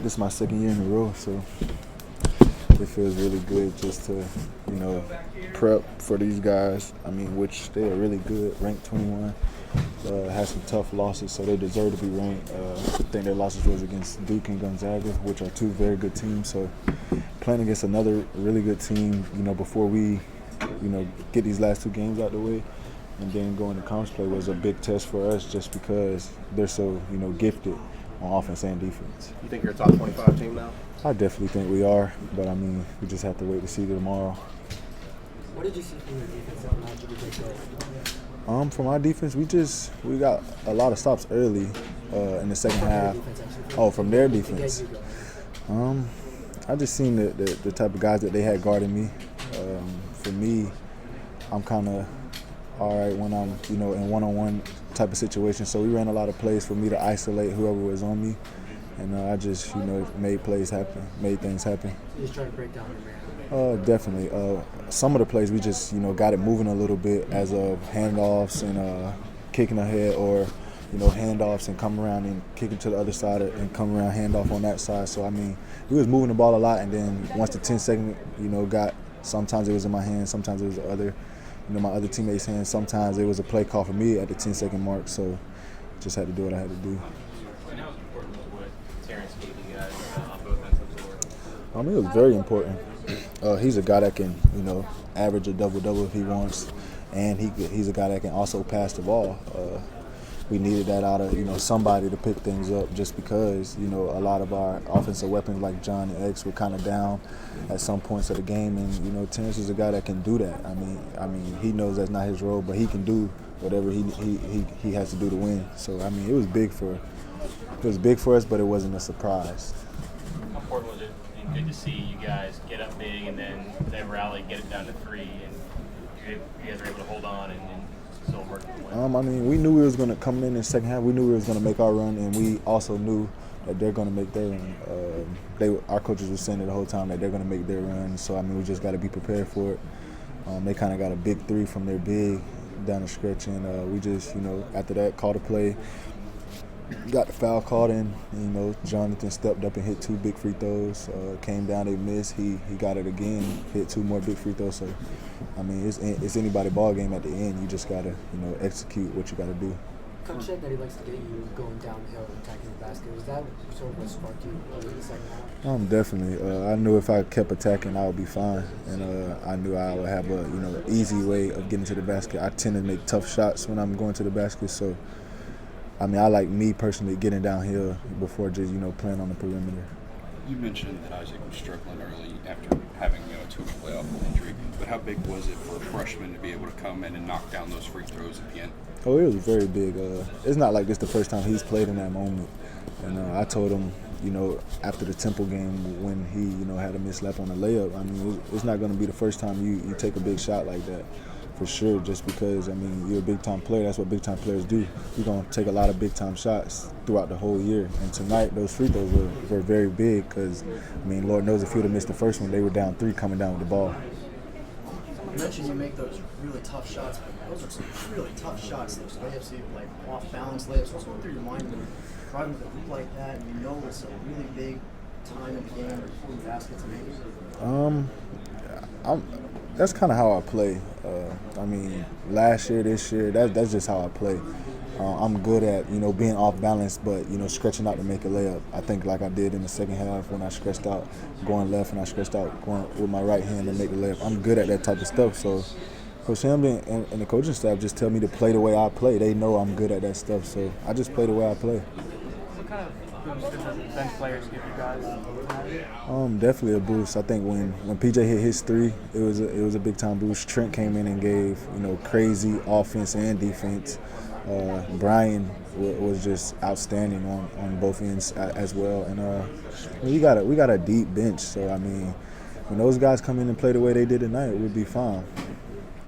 this is my second year in a row, so it feels really good just to, prep for these guys. I mean, which they are really good, ranked 21. Had some tough losses, so they deserve to be ranked. I think their losses was against Duke and Gonzaga, which are two very good teams. So playing against another really good team, before we, get these last two games out the way, and then going to conference play was a big test for us just because they're so, gifted on offense and defense. You think you're a top 25 team now? I definitely think we are, but I mean, we just have to wait to see tomorrow. What did you see from your defense that allowed you to get going? From our defense, we got a lot of stops early in the second half. From their defense. I just seen the type of guys that they had guarding me. For me, I'm kind of all right when I'm in one-on-one type of situation. So we ran a lot of plays for me to isolate whoever was on me, and I just made plays happen, made things happen. You just try to break down the man. Definitely. Some of the plays we just got it moving a little bit as of handoffs and kicking ahead, or handoffs and come around and kicking to the other side and come around handoff on that side. So I mean, we was moving the ball a lot, and then once the 10-second got, sometimes it was in my hands, sometimes it was the other my other teammates' hands. Sometimes it was a play call for me at the 10-second mark. So just had to do what I had to do. And how important was what Terrence gave you guys on both ends of the floor? It was very important. He's a guy that can, average a double-double if he wants, and he's a guy that can also pass the ball. We needed that out of, somebody to pick things up, just because, a lot of our offensive weapons like John and X were kind of down at some points of the game, and, Terrence is a guy that can do that. I mean, he knows that's not his role, but he can do whatever he has to do to win. So, I mean, it was big for us, but it wasn't a surprise. How important was it and good to see you guys get up big and then they rally, get it down to 3, and you guys were able to hold on and still work the win? I mean, we knew we was going to come in the second half. We knew we was going to make our run, and we also knew that they're going to make their run. Our coaches were saying it the whole time that they're going to make their run. So, I mean, we just got to be prepared for it. They kind of got a big 3 from their big down the stretch, and we just, after that, called a play. Got the foul called in, Jonathan stepped up and hit 2 big free throws. Came down, they missed. He got it again, hit 2 more big free throws. So, I mean, it's anybody ball game at the end. You just got to, execute what you got to do. Coach said that he likes to get you going downhill and attacking the basket. Was that sort of what sparked you early in the second half? Definitely. I knew if I kept attacking, I would be fine, and I knew I would have a easy way of getting to the basket. I tend to make tough shots when I'm going to the basket, so. I mean, I like me personally getting downhill before just, playing on the perimeter. You mentioned that Isaac was struggling early after having, a 2 playoff injury, but how big was it for a freshman to be able to come in and knock down those free throws at the end? Oh, it was very big. It's not like this the first time he's played in that moment. And I told him, after the Temple game when he, had a mislap on a layup, I mean, it's not going to be the first time you take a big shot like that. For sure, just because, I mean, you're a big-time player. That's what big-time players do. You're going to take a lot of big-time shots throughout the whole year. And tonight, those free throws were very big because, I mean, Lord knows if you would have missed the first one, they were down 3 coming down with the ball. You mentioned you make those really tough shots, but those are some really tough shots. Those layups, like off-balance layups. What's going through your mind when you're driving with a hoop like that and it's a really big time in the game or basket to make? That's kind of how I play. I mean, last year, this year, that's just how I play. I'm good at, being off balance, but, stretching out to make a layup. I think like I did in the second half when I stretched out going left and I stretched out going with my right hand to make the layup. I'm good at that type of stuff. So Coach Sam and the coaching staff just tell me to play the way I play. They know I'm good at that stuff, so I just play the way I play. What kind of boost does bench players give you guys? Definitely a boost. I think when PJ hit his 3, it was a big time boost. Trent came in and gave crazy offense and defense. Brian was just outstanding on both ends as well. And we got a deep bench. So I mean, when those guys come in and play the way they did tonight, we'll be fine.